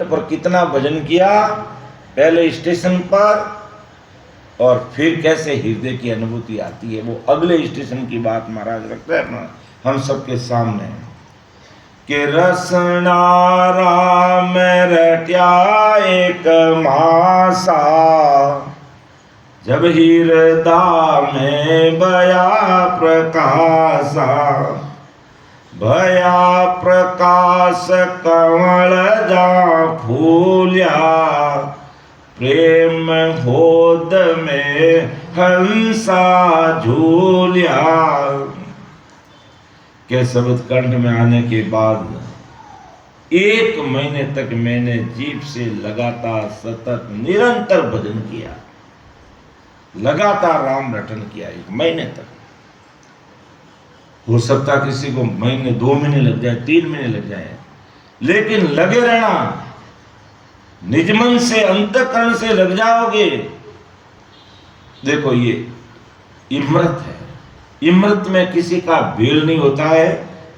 पर कितना भजन किया, पहले स्टेशन पर, और फिर कैसे हृदय की अनुभूति आती है, वो अगले स्टेशन की बात महाराज रखते हैं ना हम सबके सामने कि रसना राम रट्या एक मासा, जब हृदय में भया प्रकाशा, भया प्रकाश कमल जा फूल्या, प्रेम होद में हंसा झूलिया। के शब्द कंठ में आने के बाद 1 महीने तक मैंने जीभ से लगातार सतत निरंतर भजन किया, लगातार राम रटन किया 1 महीने तक। हो सकता किसी को महीने 2 महीने लग जाए, 3 महीने लग जाए, लेकिन लगे रहना, निज मन से अंतःकरण से लग जाओगे। देखो ये इमृत है, इमृत में किसी का भेल नहीं होता है,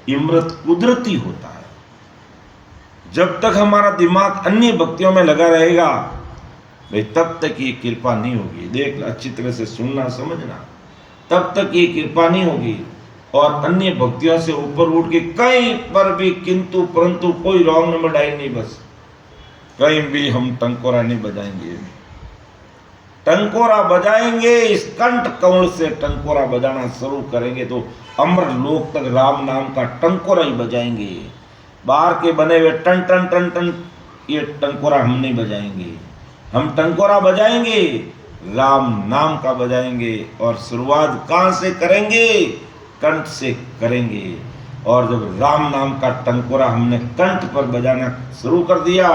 इमृत कुदरती होता है। जब तक हमारा दिमाग अन्य भक्तियों में लगा रहेगा भाई, तब तक ये कृपा नहीं होगी। देख अच्छी तरह से सुनना समझना, तब तक ये कृपा नहीं होगी। और अन्य भक्तियों से ऊपर उठ के कहीं पर भी किंतु परंतु कोई रॉन्ग नंबर डायल नहीं, बस कहीं भी हम टंकोरा नहीं बजाएंगे। टंकोरा बजाएंगे, इस कंठ कमल से टंकोरा बजाना शुरू करेंगे तो अमर लोक तक राम नाम का टंकोरा ही बजाएंगे। बाहर के बने हुए टन टन टन टन ये टंकोरा हम नहीं बजाएंगे। हम टंकोरा बजाएंगे, राम नाम का बजाएंगे। और शुरुआत कहां से करेंगे? कंठ से करेंगे। और जब राम नाम का टंकोरा हमने कंठ पर बजाना शुरू कर दिया,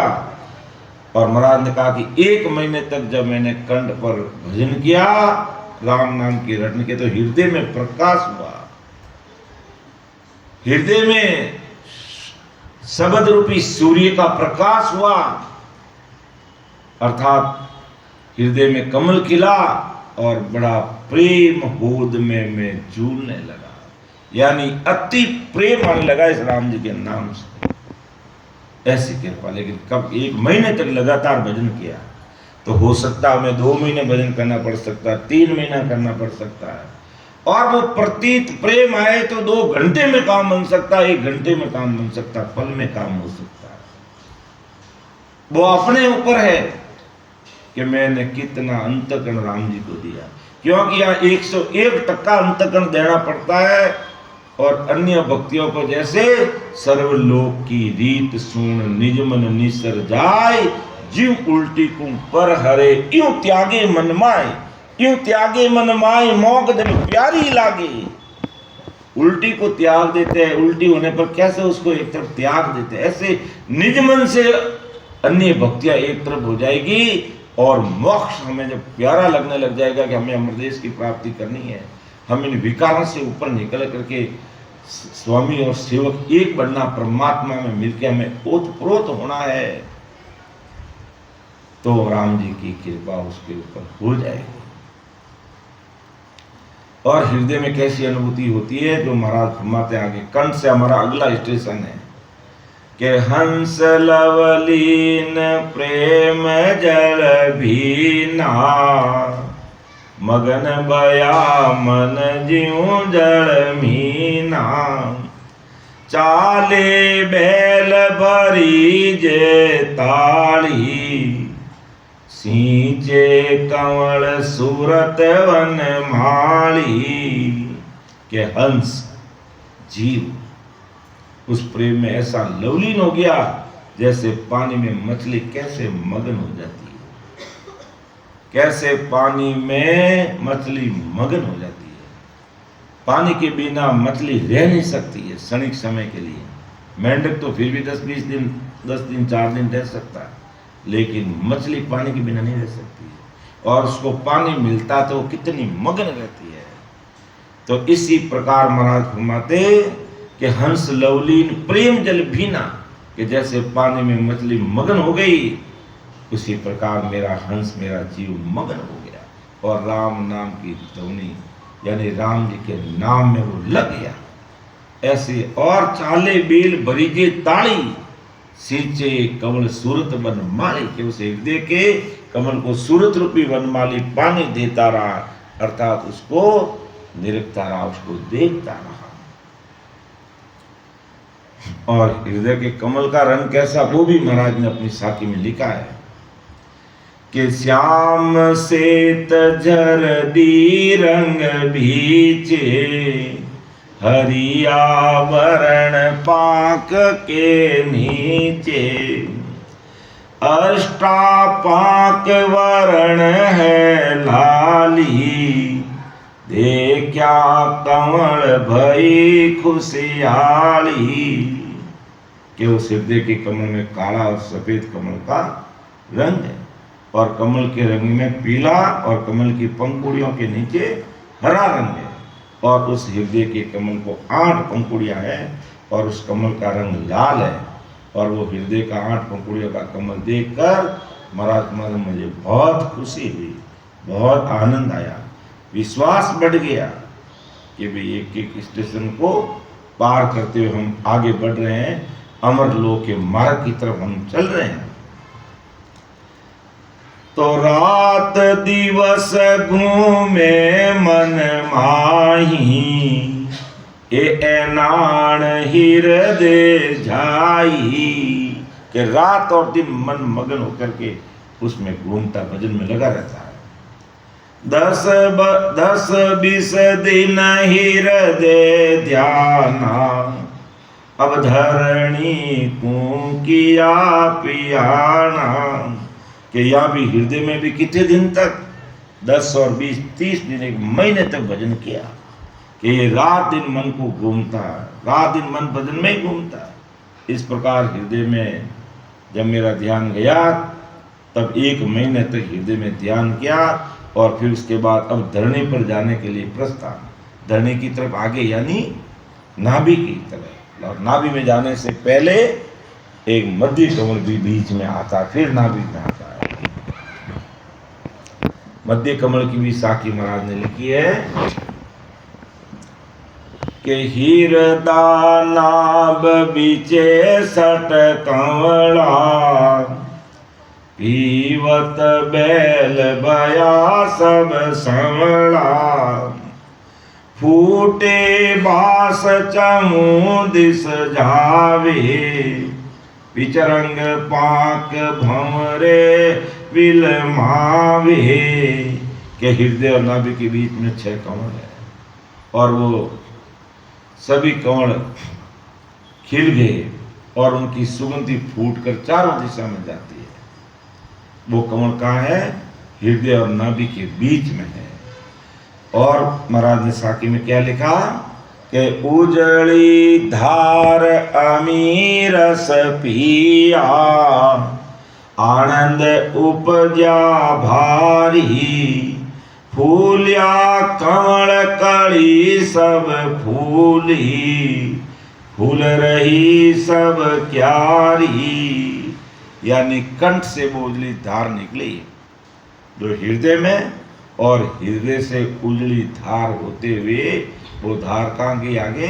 और महाराज ने कहा कि 1 महीने तक जब मैंने कंठ पर भजन किया राम नाम की रटन के, तो हृदय में प्रकाश हुआ, हृदय में शब्द रूपी सूर्य का प्रकाश हुआ, अर्थात हृदय में कमल खिला और बड़ा प्रेम होद में मैं झूलने लगा, यानी अति प्रेम आने लगा इस राम जी के नाम से। ऐसी कृपा। लेकिन कब 1 महीने तक लगातार भजन किया, तो हो सकता है हमें 2 महीने भजन करना पड़ सकता है, 3 महीना करना पड़ सकता है। और वो प्रतीत प्रेम आए तो 2 घंटे में काम बन सकता है, 1 घंटे में काम बन सकता है, पल में काम हो सकता है। वो अपने ऊपर है कि मैंने कितना अंतःकरण राम जी को दिया, क्योंकि यहाँ 101% अंतःकरण देना पड़ता है। और अन्य भक्तियों को जैसे सर्वलोक की रीत सुन निज मन निसर जाय, जीव उल्टी कुम पर हरे यूं त्यागे मन माय, यूं त्यागे मन माय मोग जन प्यारी लागे। उल्टी को त्याग देते हैं, उल्टी होने पर कैसे उसको एक तरफ त्याग देते हैं, ऐसे निज मन से अन्य भक्तियां एक तरफ हो जाएगी और मोक्ष हमें जब प्यारा लगने लग जाएगा कि हमें अमरदेश की प्राप्ति करनी है, हम इन विकारों से ऊपर निकल करके स्वामी और सेवक एक बनना, परमात्मा में मिलकर हमें ओतप्रोत होना है, तो राम जी की कृपा उसके ऊपर हो जाएगी। और हृदय में कैसी अनुभूति होती है जो महाराज फरमाते आगे, कंठ से हमारा अगला स्टेशन है कि हंस लवलीन प्रेम जल भीना, मगन बया मन ज्यों जल मीना, चाले बैल भरी जे ताली, सींचे कंवल सूरत वन माली। के हंस जीव उस प्रेम में ऐसा लवलीन हो गया जैसे पानी में मछली कैसे मगन हो जाती है, कैसे पानी में मछली मगन हो जाती है। पानी के बिना मछली रह नहीं सकती है क्षणिक समय के लिए। मेंढक तो फिर भी 10-20 दिन 10 दिन 4 दिन रह सकता है, लेकिन मछली पानी के बिना नहीं रह सकती है। और उसको पानी मिलता तो कितनी मगन रहती है। तो इसी प्रकार महाराज फरमाते कि हंस लवलीन प्रेम जल भीना, कि जैसे पानी में मछली मगन हो गई, उसी प्रकार मेरा हंस मेरा जीव मगन हो गया और राम नाम की ध्वनि यानी राम जी के नाम में वो लग गया। ऐसे और चाले बेल भरीजे ताली, सींचे कमल सूरत वनमाली, कि उस हृदय के कमल को सूरत रूपी वनमाली पानी देता रहा, अर्थात उसको निरखता रहा, उसको देखता रहा। और हृदय के कमल का रंग कैसा, वो भी महाराज ने अपनी साखी में लिखा है कि श्याम श्वेत जरदी रंग भीचे, हरिया वरण पाक के नीचे, अष्टापाक वरण है लाली, देखा कमल भई खुशियाली, कि उस हृदय के कमल में काला और सफेद कमल का रंग है, और कमल के रंग में पीला और कमल की पंखुड़ियों के नीचे हरा रंग है। और उस हृदय के कमल को 8 पंखुड़ियां हैं और उस कमल का रंग लाल है। और वो हृदय का 8 पंखुड़ियों का कमल देखकर महाराज मुझे बहुत खुशी हुई, बहुत आनंद आया, विश्वास बढ़ गया कि भाई एक एक स्टेशन को पार करते हुए हम आगे बढ़ रहे हैं, अमर लोक के मार्ग की तरफ हम चल रहे हैं। तो रात दिवस घूमे मन माही, एनाण हृदय जाई, कि रात और दिन मन मगन होकर के उसमें घूमता, भजन में लगा रहता है। 10-20 दिन हृदय ध्याना, अब धरणी को किया पियाना, कि यहाँ भी हृदय में भी कितने दिन तक, 10 और 20 30 दिन, 1 महीने तक भजन किया, कि ये रात दिन मन को घूमता है, रात दिन मन भजन में ही घूमता है। इस प्रकार हृदय में जब मेरा ध्यान गया, तब 1 महीने तक हृदय में ध्यान किया, और फिर उसके बाद अब धरणी पर जाने के लिए प्रस्थान, धरणी की तरफ आगे, यानी नाभि की तरफ। और नाभि में जाने से पहले एक मध्य कमल भी बीच में आता, फिर नाभि में आता है। मध्य कमल की भी साखी महाराज ने लिखी है कि हीरदा नाभ बीचे सट कंवला, पीवत बैल बया सब संवला, फूटे बास चमू दिस जावे, पिचरंग पाक भंवरे विलमावे, के हृदय और नाभि के बीच में 6 कमल है, और वो सभी कमल खिल गए और उनकी सुगंधी फूटकर चारों दिशा में जाती है। वो कमल कहाँ है? हृदय और नाभि के बीच में है। और महाराज ने साखी में क्या लिखा कि उजड़ी धार अमीरस पिया, आनंद उपजा भारी, फूलिया कमल कली सब फूली, फूल रही सब क्यारी, यानी कंठ से वो उजली धार निकली जो हृदय में, और हृदय से उजली धार होते हुए वो धार कहाँ गई? आगे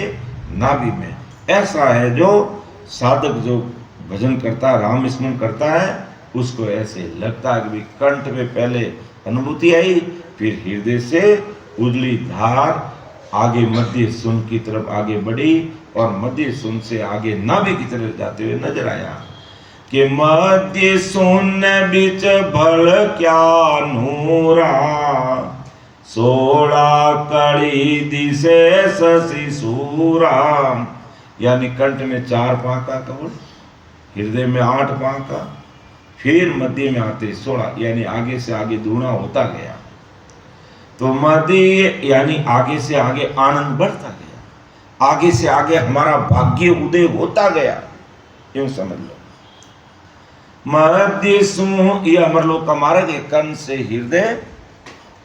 नाभि में। ऐसा है जो साधक जो भजन करता है, राम स्मरण करता है, उसको ऐसे लगता है कि कंठ में पहले अनुभूति आई, फिर हृदय से उजली धार आगे मध्य सुन की तरफ आगे बढ़ी, और मध्य सुन से आगे नाभि की तरफ जाते हुए नजर आया कि मध्य सुन बिच भल क्या नूरा, 16 कड़ी दिसे शशि सूरा, यानी कंठ में 4 पाका कमल, हृदय में 8 पाका, फिर मध्य में आते 16, यानी आगे से आगे दूना होता गया। तो मध्य यानी आगे से आगे आनंद बढ़ता गया, आगे से आगे हमारा भाग्य उदय होता गया, यूं समझ लो। मध्य सुह ये अमरलोक का मार्ग है। कर्ण से हृदय,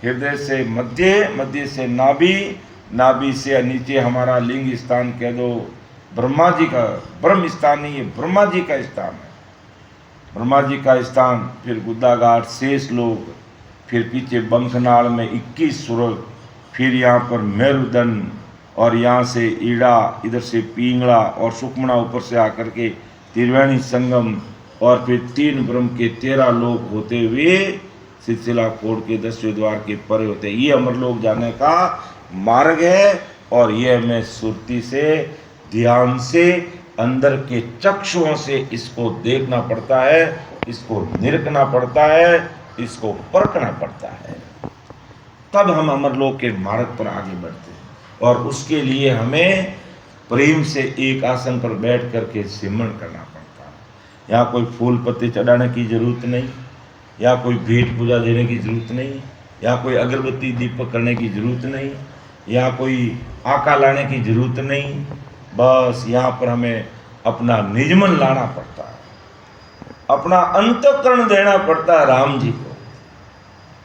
हृदय से मध्य, मध्य से नाभि, नाभि से नीचे हमारा लिंग स्थान कह दो, ब्रह्मा जी का ब्रह्म स्थान ही, ये ब्रह्मा जी का स्थान है, ब्रह्मा जी का स्थान, फिर गुद्दा घाट, शेष लोक, फिर पीछे बंखनाल में 21 सुरग, फिर यहाँ पर मेरुदंड, और यहाँ से ईड़ा, इधर से पिंगला और सुकमणा ऊपर से आकर के त्रिवेणी संगम और फिर 3 ब्रह्म के 13 लोक होते हुए सिलसिला कोड के 10वें द्वार के परे होते हैं। ये अमरलोक जाने का मार्ग है और यह मैं सुरती से ध्यान से अंदर के चक्षुओं से इसको देखना पड़ता है, इसको निरखना पड़ता है, इसको परखना पड़ता है, तब हम अमरलोक के मार्ग पर आगे बढ़ते हैं। और उसके लिए हमें प्रेम से एक आसन पर बैठ करके सिमरण करना पड़ता है। यहाँ कोई फूल पत्ते चढ़ाने की जरूरत नहीं, या कोई भेंट पूजा देने की जरूरत नहीं, या कोई अगरबत्ती दीपक करने की जरूरत नहीं, या कोई आका लाने की जरूरत नहीं। बस यहाँ पर हमें अपना निजमन लाना पड़ता है, अपना अंतःकरण देना पड़ता है राम जी को।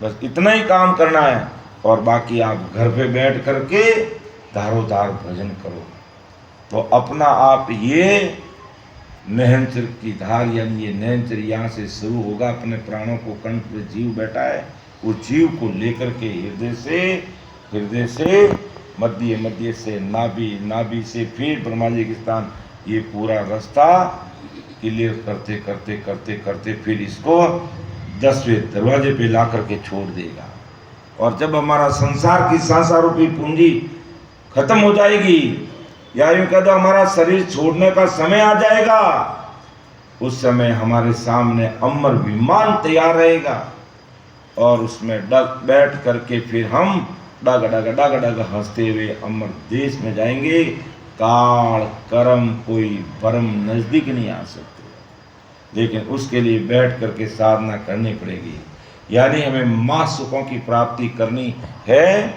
बस इतना ही काम करना है और बाकी आप घर पे बैठ करके धारोधार भजन करो। तो अपना आप ये नहनचर की धार, यानी ये नहनचर यहाँ से शुरू होगा, अपने प्राणों को कंठ पे जीव बैठा है, उस जीव को लेकर के हृदय से मध्य से नाभि, नाभि से फिर ब्रह्मा जी के स्थान, ये पूरा रास्ता क्लियर करते करते करते करते फिर इसको 10वें दरवाजे पे ला करके छोड़ देगा। और जब हमारा संसार की सांसारूपी पूंजी खत्म हो जाएगी, या यूं कह दो हमारा शरीर छोड़ने का समय आ जाएगा, उस समय हमारे सामने अमर विमान तैयार रहेगा और उसमें बैठ करके फिर हम डग डग डग डग हंसते हुए अमर देश में जाएंगे। काल कर्म कोई परम नजदीक नहीं आ सकते, लेकिन उसके लिए बैठ करके साधना करनी पड़ेगी। यानी हमें मां सुखों की प्राप्ति करनी है,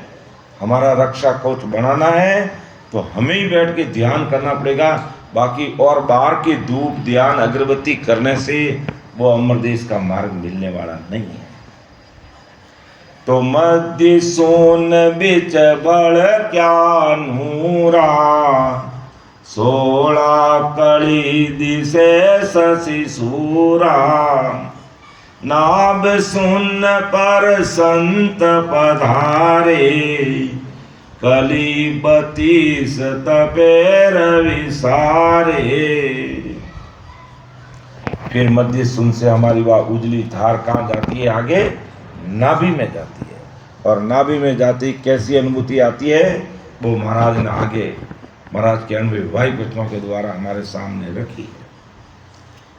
हमारा रक्षा कवच बनाना है, तो हमें ही बैठ के ध्यान करना पड़ेगा। बाकी और बाहर के धूप ध्यान अगरबत्ती करने से वो अमर देश का मार्ग मिलने वाला नहीं है। तो मध्य सोन बिच बड़ क्या नूरा, 16 कड़ी दिसे शशि सूरा, नाभ सुन पर संत पधारे, कली 32 तपे रवि सारे। फिर मध्य सुन से हमारी वह उजली धार कहाँ जाती है? आगे नाभि में जाती है। और नाभि में जाती कैसी अनुभूति आती है? वो महाराज ने आगे महाराज के अनुभवी बच्चों के द्वारा हमारे सामने रखी है।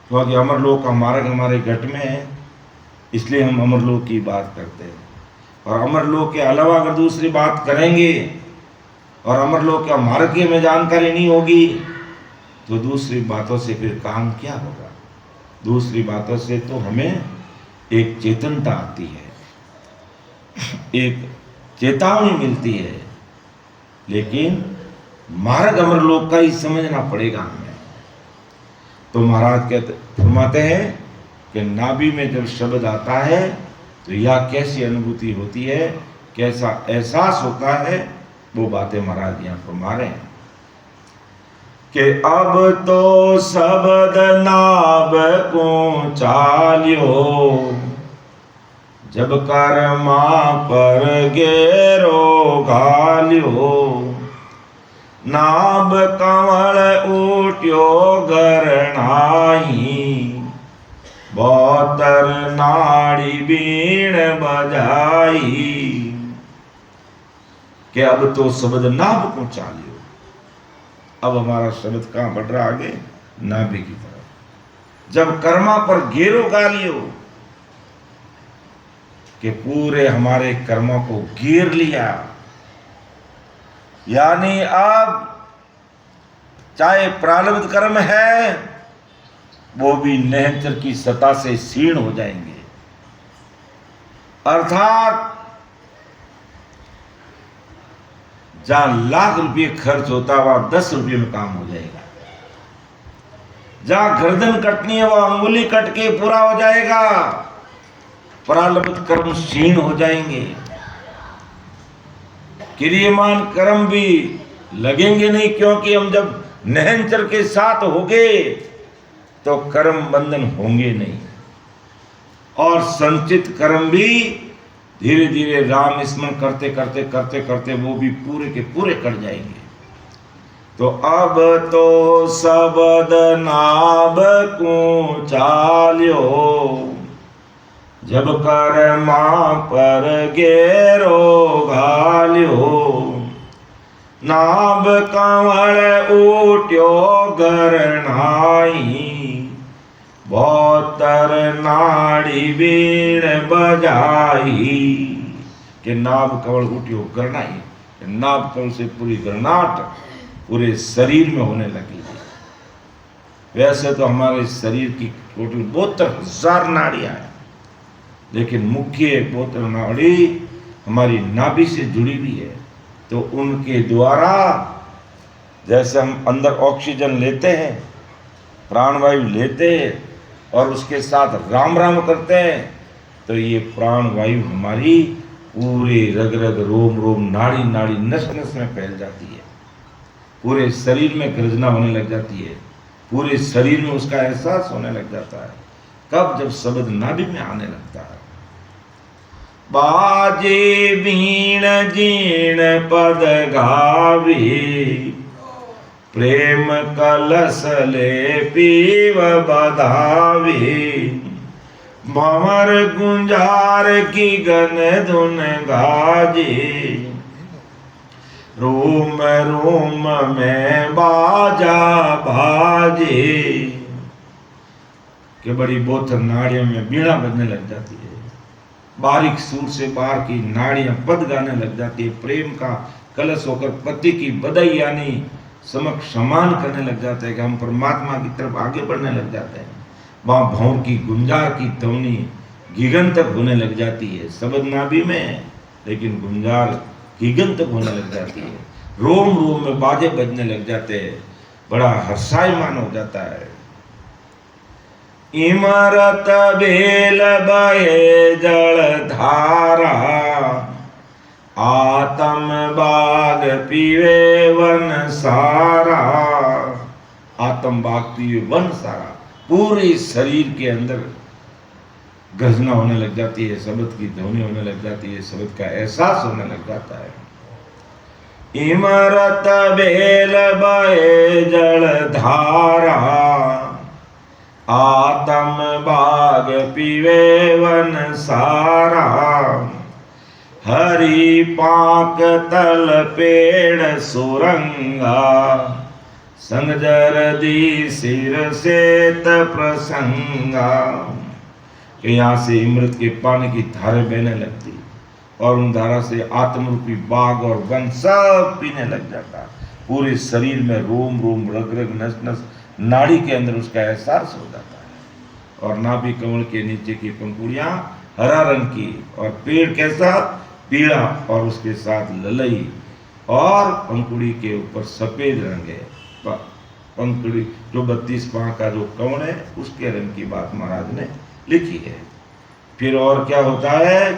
क्योंकि अमरलोक का मार्ग हमारे घट में है, इसलिए हम अमरलोक की बात करते हैं। और अमरलोक के अलावा अगर दूसरी बात करेंगे और अमरलोक का मार्ग की हमें जानकारी नहीं होगी, तो दूसरी बातों से फिर काम क्या होगा? दूसरी बातों से तो हमें एक चेतनता आती है, एक चेतावनी मिलती है, लेकिन मार्ग अमरलोक का ही समझना पड़ेगा हमें। तो महाराज फरमाते हैं कि नाभि में जब शब्द आता है तो यह कैसी अनुभूति होती है, कैसा एहसास होता है, वो बातें महाराज यहाँ फरमा रहे हैं कि अब तो शब्द नाभ को चालियो, जब कर्मा पर गेरो घालियो, नाभ कमल उठ्यो गरनाई, बौतर नाड़ी बीण बजाई। कि अब तो शब्द नाभ को चालियो, अब हमारा शब्द कहाँ बढ़ रहा आगे? नाभि की तरफ। जब कर्मा पर घेरो गालियो, कि पूरे हमारे कर्मों को घेर लिया, यानी अब चाहे प्रारब्ध कर्म है वो भी नहनचर की सत्ता से क्षीण हो जाएंगे। अर्थात जहां लाख रुपये खर्च होता है वहां 10 रुपये में काम हो जाएगा। जहां गर्दन कटनी है वह अंगुली कट के पूरा हो जाएगा। प्रारब्ध कर्म क्षीण हो जाएंगे, क्रियमान कर्म भी लगेंगे नहीं, क्योंकि हम जब नहनचर के साथ होंगे तो कर्म बंधन होंगे नहीं, और संचित कर्म भी धीरे धीरे राम स्मरण करते करते करते करते वो भी पूरे के पूरे कट जाएंगे। तो अब तो सबद नाभ को चाल्यो, जब कर मां पर गेरो घाल्यो, नाभ कंवल उट्यो गरनाई, बहुतर नाड़ी बीण बजाई। के नाभ कंवल उट्यो गरनाई, नाभ कंवल से पूरी गरनाट पूरे शरीर में होने लगी। वैसे तो हमारे शरीर की टोटल 72,000 नाड़ियां हैं, लेकिन मुख्य 72 नाड़ी हमारी नाभि से जुड़ी हुई है। तो उनके द्वारा जैसे हम अंदर ऑक्सीजन लेते हैं, प्राणवायु लेते हैं और उसके साथ राम राम करते हैं, तो ये प्राणवायु हमारी पूरे रग रग रोम रोम नाड़ी नाड़ी नस नस में फैल जाती है, पूरे शरीर में गर्जना होने लग जाती है, पूरे शरीर में उसका एहसास होने लग जाता है। कब? जब शब्द नाभि में आने लगता है। बाजे बीण जीण पद गावे, प्रेम कलश ले पीव बधावे, भंवर गुंजार की गन धुन गाजे, रोम रोम में बाजा बाजे। के बड़ी बोथर नाड़ियों में बीड़ा बजने लग जाती है, बारीक सूर से बाहर की नाड़ियां पद गाने लग जाती है, प्रेम का कलश होकर पति की बधाई यानी समक्ष समान करने लग जाते हैं कि हम परमात्मा की तरफ आगे बढ़ने लग जाते हैं। वहां भौर की गुंजार की ध्वनि गीगन तक होने लग जाती है, शब्द नाभि में, लेकिन गुंजार गीगन तक होने लग जाती है, रोम रोम में बाजे बजने लग जाते हैं, बड़ा हर्षायमान हो जाता है। इमरत बेल बहे जल धारा, आत्म बाग पीवे वन सारा, आत्म बाग पीवे वन सारा, पूरे शरीर के अंदर गर्जना होने लग जाती है, शब्द की ध्वनि होने लग जाती है, शब्द का एहसास होने लग जाता है। इमरत बेल बहे जल धारा, आत्म बाग पीवे वन सारा, हरि पाक तल पेड़ सुरंगा, संग जरदी सिर सेत प्रसंगा। कि यहाँ से अमृत के पानी की धारें बहने लगती और उन धारा से आत्मरूपी बाग और वन सब पीने लग जाता, पूरे शरीर में रोम रोम रग रग नस नस नाड़ी के अंदर उसका एहसास हो जाता है। और नाभि कमल के नीचे की पंखुड़ियां हरा रंग की और पेड़ कैसा? पीला, और उसके साथ ललई, और पंखुड़ी के ऊपर सफेद रंग है। पंखुड़ी जो 32 पांव का जो कमल है उसके रंग की बात महाराज ने लिखी है। फिर और क्या होता है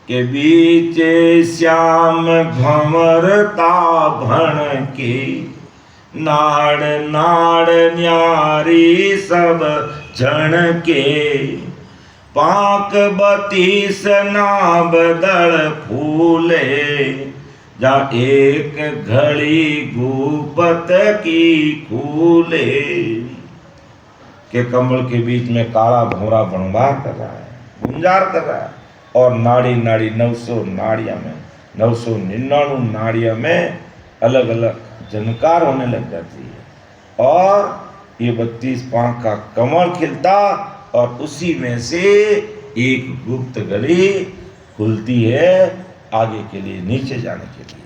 कि बीचे श्याम भंवरता भण के, नाड़ नाड़ न्यारी सब जन के, पाक 32 नाभ दल फूले, जा एक घड़ी गुपत की खूले। के कमल के बीच में काला भौरा भंगार कर रहा है, गुंजार कर रहा है, और नाड़ी नाड़ी 900 नाड़ियां में 999 नाड़ियां में अलग अलग झनकार होने लग जाती है, और ये 32 पांव का कमल खिलता और उसी में से एक गुप्त गली खुलती है आगे के लिए, नीचे जाने के लिए।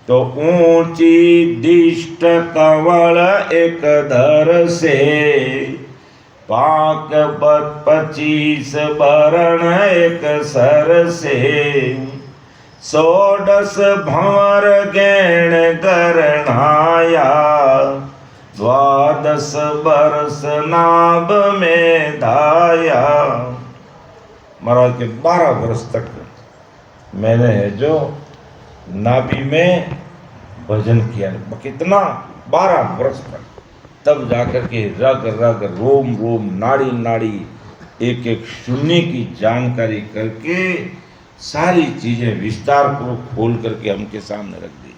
तो ऊंची दिष्ट कंवल एक धर से, पाक 25 बरण एक सर से, 16 भंवर गैण गरणाया, 12 बरस नाभ में धाया। महाराज के 12 वर्ष तक मैंने है जो नाभि में भजन किया, कितना? 12 वर्ष तक। तब जाकर के रग रग रोम रोम नाड़ी नाड़ी एक एक शून्य की जानकारी करके सारी चीजें विस्तार पूर्वक खोल करके हमके सामने रख दी।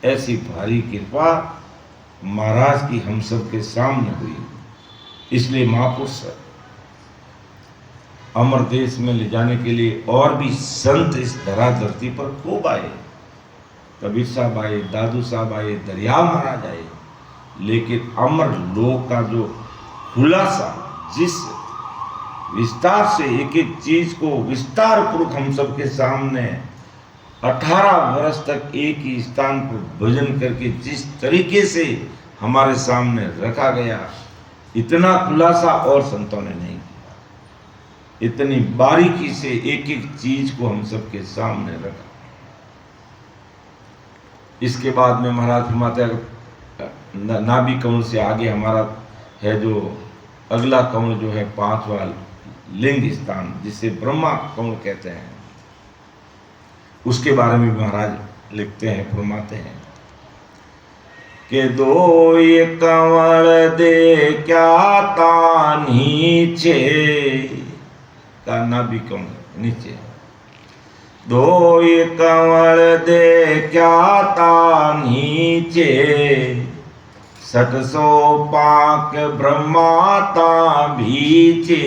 ऐसी भारी कृपा महाराज की हम सब के सामने हुई। इसलिए महापुरुष अमर देश में ले जाने के लिए और भी संत इस धरा धरती पर खूब आए। कबीर साहब आए, दादू साहब आए, दरिया महाराज आए, लेकिन अमर लोक का जो खुलासा, जिस विस्तार से एक एक चीज को विस्तार पूर्वक हम सबके सामने 18 वर्ष तक एक ही स्थान पर भजन करके जिस तरीके से हमारे सामने रखा गया, इतना खुलासा और संतों ने नहीं किया। इतनी बारीकी से एक एक चीज को हम सबके सामने रखा। इसके बाद में महाराज फरमाते हैं नाभि कमल से आगे हमारा है जो अगला कमल जो है 5वां लिंग स्थान, जिसे ब्रह्मा कमल कहते हैं, उसके बारे में महाराज लिखते हैं, फरमाते हैं कि दो ये कंवल दे क्या ता नीचे का नाभि कमल नीचे, दो ये कंवल दे क्या ता नीचे, 600 पाक ब्रह्माता भीचे,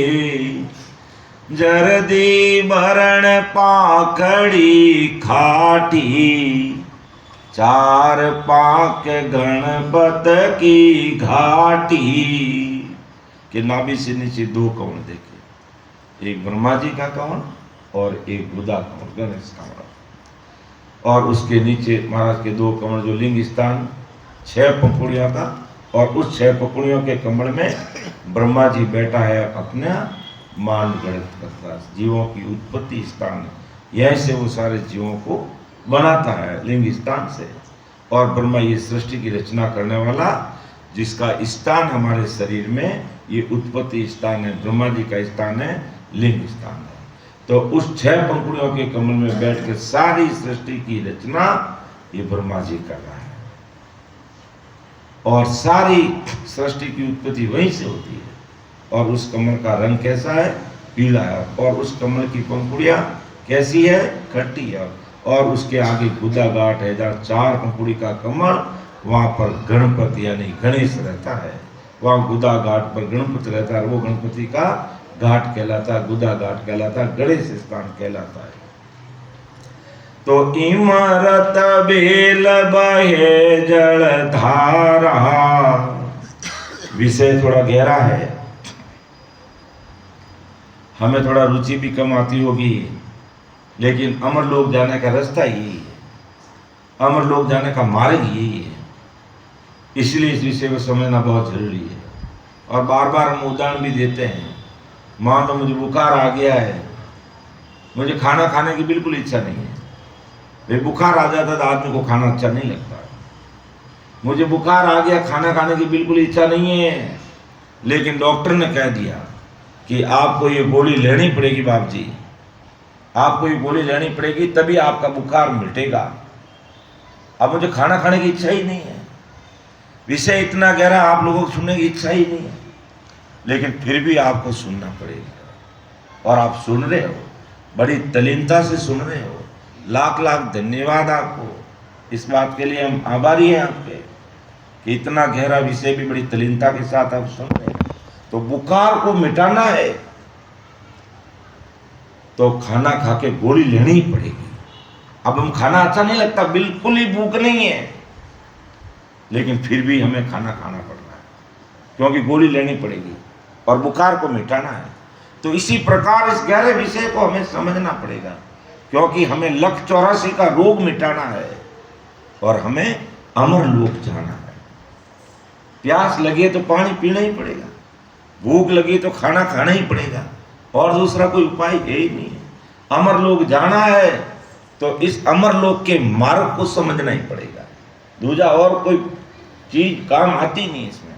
जरदी भरण पाखड़ी खाटी, 4 पाक गणपत की घाटी। के नाभि से नीचे 2 कंवल देखे, एक ब्रह्मा जी का कंवल और एक बुधा कंवल, गणेश कंवल, और उसके नीचे महाराज के 2 कंवल जो लिंग स्थान 6 पंखुड़ियों का, और उस 6 पंखुड़ियों के कमल में ब्रह्मा जी बैठा है अपना मान गणित करता, जीवों की उत्पत्ति स्थान, यहीं से वो सारे जीवों को बनाता है लिंग स्थान से। और ब्रह्मा ये सृष्टि की रचना करने वाला, जिसका स्थान हमारे शरीर में ये उत्पत्ति स्थान है, ब्रह्मा जी का स्थान है, लिंग स्थान है। तो उस 6 पंखुड़ियों के कमल में बैठ कर सारी सृष्टि की रचना ये ब्रह्मा जी कर रहा है, और सारी सृष्टि की उत्पत्ति वहीं से होती है। और उस कमल का रंग कैसा है? पीला है, और उस कमल की पंखुड़ियां कैसी है? खट्टी है। और उसके आगे गुदा घाट है, जहाँ 4 पंखुड़ी का कमल, वहाँ पर गणपति यानी गणेश रहता है, वहाँ गुदा घाट पर गणपति रहता है, वो गणपति का घाट कहलाता है, गुदा घाट कहलाता है, गणेश स्थान कहलाता है। तो इमरत बेल बहे जल धारा, विषय थोड़ा गहरा है, हमें थोड़ा रुचि भी कम आती होगी, लेकिन अमर लोक जाने का रास्ता यही है, अमर लोक जाने का मार्ग यही है। इसलिए इस विषय को समझना बहुत जरूरी है। और बार बार हम उदाहरण भी देते हैं। मान लो मुझे बुखार आ गया है, मुझे खाना खाने की बिल्कुल इच्छा नहीं है। भाई बुखार आ जाता तो आदमी को खाना अच्छा नहीं लगता। मुझे बुखार आ गया, खाना खाने की बिल्कुल इच्छा नहीं है, लेकिन डॉक्टर ने कह दिया कि आपको ये गोली लेनी पड़ेगी बाप जी, आपको ये गोली लेनी पड़ेगी, तभी आपका बुखार मिटेगा। अब मुझे खाना खाने की इच्छा ही नहीं है, विषय इतना गहरा, आप लोगों को सुनने की इच्छा ही नहीं है, लेकिन फिर भी आपको सुनना पड़ेगा। और आप सुन रहे हो, बड़ी तल्लीनता से सुन रहे हो। लाख लाख धन्यवाद आपको, इस बात के लिए हम आभारी हैं आपके कि इतना गहरा विषय भी बड़ी तल्लीनता के साथ आप सुन रहे हैं। तो बुखार को मिटाना है तो खाना खा के गोली लेनी ही पड़ेगी। अब हम खाना अच्छा नहीं लगता, बिल्कुल ही भूख नहीं है, लेकिन फिर भी हमें खाना खाना पड़ रहा है, क्योंकि गोली लेनी पड़ेगी और बुखार को मिटाना है। तो इसी प्रकार इस गहरे विषय को हमें समझना पड़ेगा, क्योंकि हमें लख 84 का रोग मिटाना है और हमें अमर लोक जाना है। प्यास लगे तो पानी पीना ही पड़ेगा, भूख लगी तो खाना खाना ही पड़ेगा, और दूसरा कोई उपाय है ही नहीं है। अमर लोक जाना है तो इस अमर लोक के मार्ग को समझना ही पड़ेगा। दूजा और कोई चीज काम आती नहीं इसमें,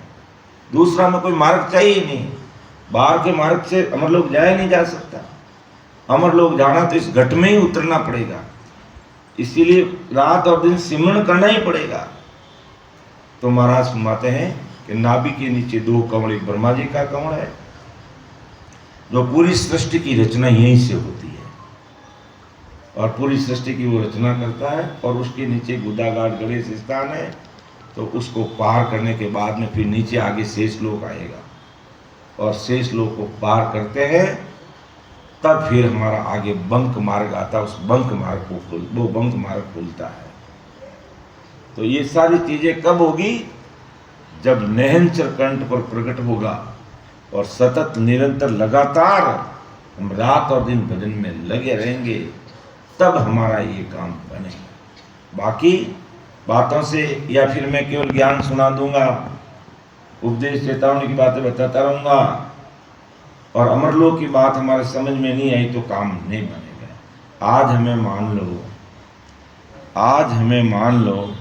दूसरा में कोई मार्ग चाहिए नहीं। बाहर के मार्ग से अमर लोक जाया नहीं जा सकता। अमर लोक जाना तो इस घट में ही उतरना पड़ेगा, इसीलिए रात और दिन सिमरन करना ही पड़ेगा। तो महाराज फरमाते हैं कि नाभि के नीचे 2 कमल, एक ब्रह्मा जी का कमल है, जो पूरी सृष्टि की रचना यहीं से होती है। और पूरी सृष्टि की वो रचना करता है। और उसके नीचे गुदाघाट गणेश स्थान है, तो उसको पार करने के बाद में फिर नीचे आगे शेष लोक आएगा, और शेष लोक को पार करते हैं तब फिर हमारा आगे बंक मार्ग आता है। उस बंक मार्ग को वो बंक मार्ग खुलता है। तो ये सारी चीजें कब होगी? जब नहनचर कंठ पर प्रकट होगा और सतत निरंतर लगातार हम रात और दिन भजन में लगे रहेंगे, तब हमारा ये काम बनेगा। बाकी बातों से या फिर मैं केवल ज्ञान सुना दूंगा, उपदेश चेतावनी की बातें बताता रहूंगा और अमरलोक की बात हमारे समझ में नहीं आई तो काम नहीं बनेगा। आज हमें मान लो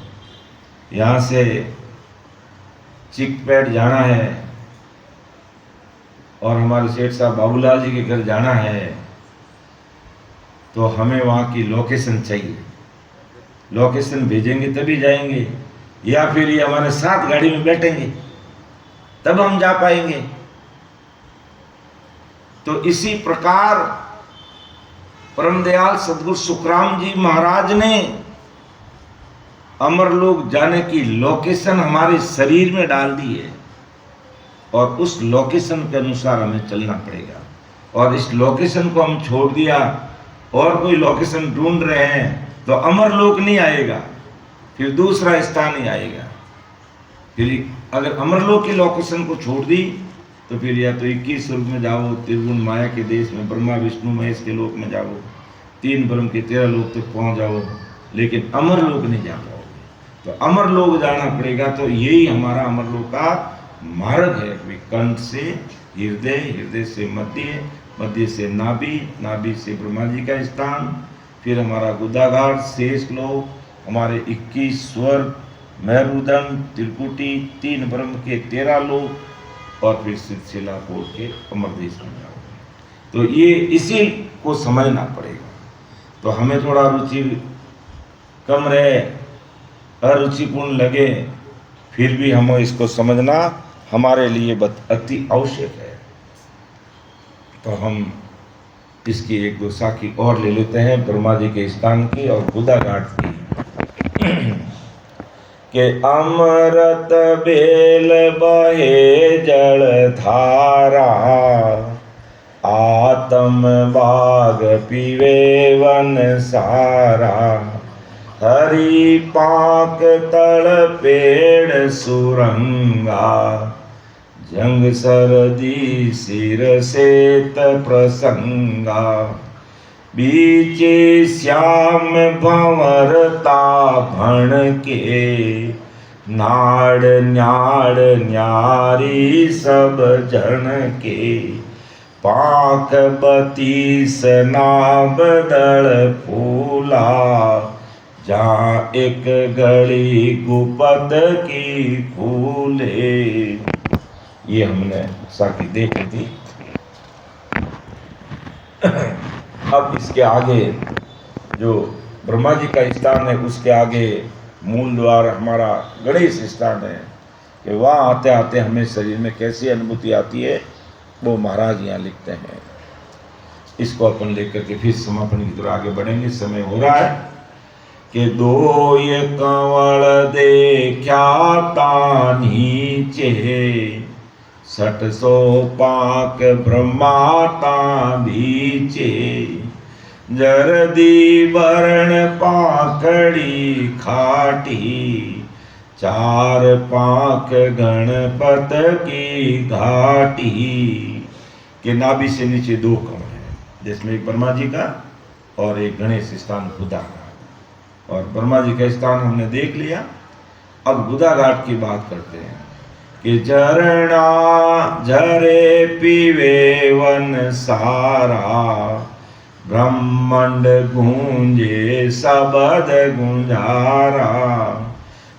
यहाँ से चिकपेट जाना है और हमारे सेठ साहब बाबूलाल जी के घर जाना है, तो हमें वहाँ की लोकेशन चाहिए। लोकेशन भेजेंगे तभी जाएंगे, या फिर ये हमारे साथ गाड़ी में बैठेंगे तब हम जा पाएंगे। तो इसी प्रकार परम दयाल सदगुरु सुखराम जी महाराज ने अमरलोक जाने की लोकेशन हमारे शरीर में डाल दी है, और उस लोकेशन के अनुसार हमें चलना पड़ेगा। और इस लोकेशन को हम छोड़ दिया और कोई लोकेशन ढूंढ रहे हैं तो अमरलोक नहीं आएगा, फिर दूसरा स्थान ही आएगा। फिर अगर अमरलोक की लोकेशन को छोड़ दी तो फिर या तो 21 स्वर्ग में जाओ, त्रिगुण माया के देश में ब्रह्मा विष्णु महेश के लोक में जाओ, 3 ब्रह्म के 13 लोक तक पहुंच जाओ, लेकिन अमरलोक नहीं जा पाओगे। तो अमरलोक जाना पड़ेगा। तो यही हमारा अमरलोक का मार्ग है। कंठ से हृदय, हृदय से मध्य, मध्य से नाभि, नाभि से ब्रह्मा जी का स्थान, फिर हमारा गुदाघाट, शेष लोक, हमारे 21 स्वर्ग, मेरुदंड, त्रिकुटी, 3 ब्रह्म के 13 लोक, और फिर सिलसिला कोट के अमरदेश में जाओ। तो ये इसी को समझना पड़ेगा। तो हमें थोड़ा रुचि कम रहे, अरुचिपूर्ण लगे, फिर भी हमें इसको समझना हमारे लिए अति आवश्यक है। तो हम इसकी एक दो साखी और ले लेते हैं, ब्रह्मा जी के स्थान की और गुदाघाट की। के अमृत बेल बहे जल धारा, आत्म बाग पीवे वन सारा, हरि पाक तल पेड़ सुरंगा, जंग सरदी सिर सेत प्रसंगा, बीचे श्याम भंवरता भण के, नाड़ न्याड़ न्यारी सब जन के, पाक बतीस नाब दल फूला, जहाँ एक गली गुपत की फूले। ये हमने साखी देख ली थी। अब इसके आगे जो ब्रह्मा जी का स्थान है, उसके आगे मूल द्वार हमारा गणेश स्थान है, कि वहाँ आते आते हमें शरीर में कैसी अनुभूति आती है वो महाराज यहाँ लिखते हैं। इसको अपन लेकर के फिर समापन की तरफ आगे बढ़ेंगे। समय हो रहा है कि दो ये कंवल देखा नीचे, 600 पाक ब्रह्माता बीचे, जरदी वर्ण पाकड़ी खाटी, 4 पाक गणपत की घाटी। के नाभि से नीचे 2 कंवल हैं, जिसमें एक ब्रह्मा जी का और एक गणेश स्थान गुदाघाट। और ब्रह्मा जी का स्थान हमने देख लिया। अब गुदाघाट की बात करते हैं कि झरना झरे पीवे वन सारा, ब्रह्मांड गूंजे सबद गुंजारा,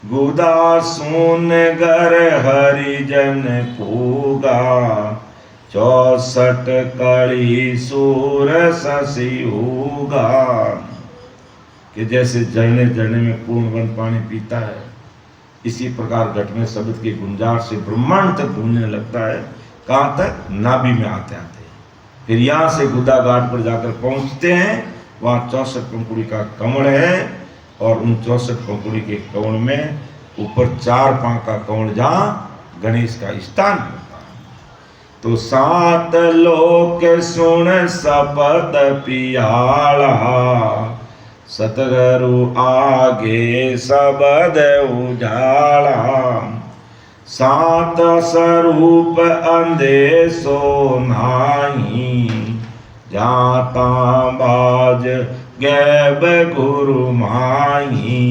गुदा सुन गर हरिजन पूगा, 64 कड़ी सूर शशि उगा। कि जैसे झरने झरने में पूर्ण वन पानी पीता है, इसी प्रकार घट में शब्द के गुंजार से ब्रह्मांड तक गूंजने लगता है। कहाँ तक? नाभि में आते आते। फिर यहाँ से गुदाघाट पर जाकर पहुँचते हैं, वहाँ 64 पंखुड़ी का कंवड़ है और उन 64 पंखुड़ी के कंवड़ में ऊपर 4 पांव का कंवड़ जहाँ गणेश का स्थान होता है। तो 7 लोक सुन सपत पियाला, सतगुरु आगे सबद उजाला। 7 स्वरूप अंधे सो नाही, जाता बाज गैब गुरु माही।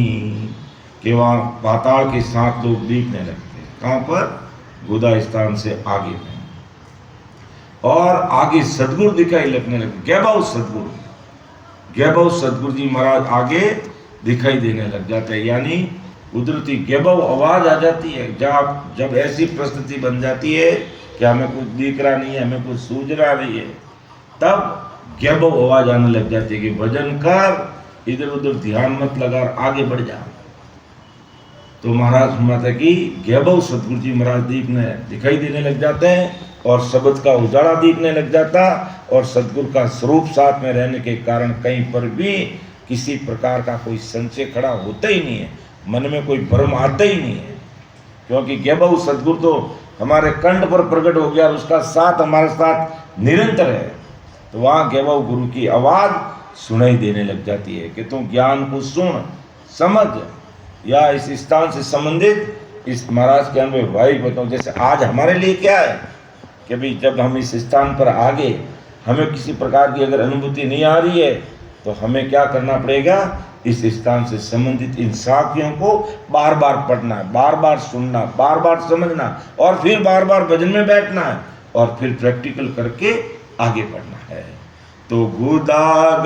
कि वहाँ पाताल के 7 लोग दिखने लगते हैं। कहाँ पर? गोदा स्थान से आगे में। और आगे सदगुरु दिखाई लगने लगे। गैबाऊ सदगुरु जी महाराज आगे दिखाई देने लग जाते हैं। यानी कुदरती गैबाऊ आवाज आ जाती है। जब ऐसी परिस्थिति बन जाती है कि हमें कुछ दिख रहा नहीं है, हमें कुछ सूझ रहा नहीं है, तब गैबाऊ आवाज आने लग जाती है कि भजन कर, इधर उधर ध्यान मत लगा, आगे बढ़ जा। तो महाराज फरमाते हैं कि गैबाऊ सदगुरु जी महाराज दिखाई देने लग जाते हैं और शब्द का उजाला दिखने लग जाता, और सदगुरु का स्वरूप साथ में रहने के कारण कहीं पर भी किसी प्रकार का कोई संशय खड़ा होता ही नहीं है, मन में कोई भ्रम आता ही नहीं है। क्योंकि गैबाऊ सदगुरु तो हमारे कंठ पर प्रकट हो गया, उसका साथ हमारे साथ निरंतर है। तो वहाँ गैबाऊ गुरु की आवाज़ सुनाई देने लग जाती है कि तुम ज्ञान को सुन समझ, या इस स्थान से संबंधित इस महाराज के अनुभव भाई बताऊँ। जैसे आज हमारे लिए क्या है कि भाई जब हम इस स्थान पर आगे हमें किसी प्रकार की अगर अनुभूति नहीं आ रही है, तो हमें क्या करना पड़ेगा? इस स्थान से संबंधित इन साखियों को बार बार पढ़ना है, बार बार सुनना, बार बार समझना, और फिर बार बार भजन में बैठना है, और फिर प्रैक्टिकल करके आगे बढ़ना है। तो गोदा